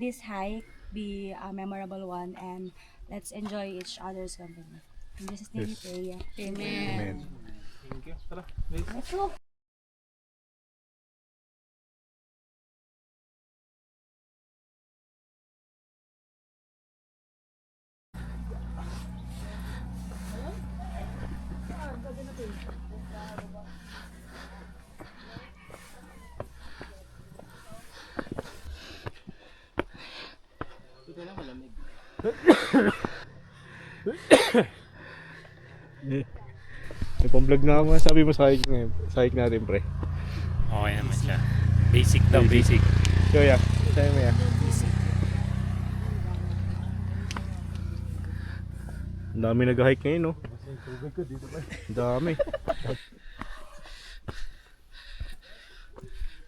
this hike be a memorable one, and let's enjoy each other's company. In Jesus' name we Yes. pray. Amen. Thank you. Tara, guys. Let's go. Dito na malamig. May pang-vlog na ako. Sabi mo sa hike ngayon. Sa hike natin, pre. Okay naman siya. Basic daw, basic. So, yeah. Sabi mo, yeah. Ang dami nag-hike ngayon, no? Ang dami.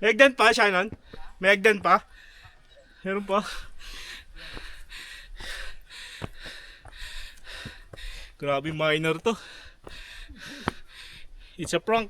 May hagdan pa, Shannon? May hagdan pa? Meron pa? Grabe minor to. It's a prank.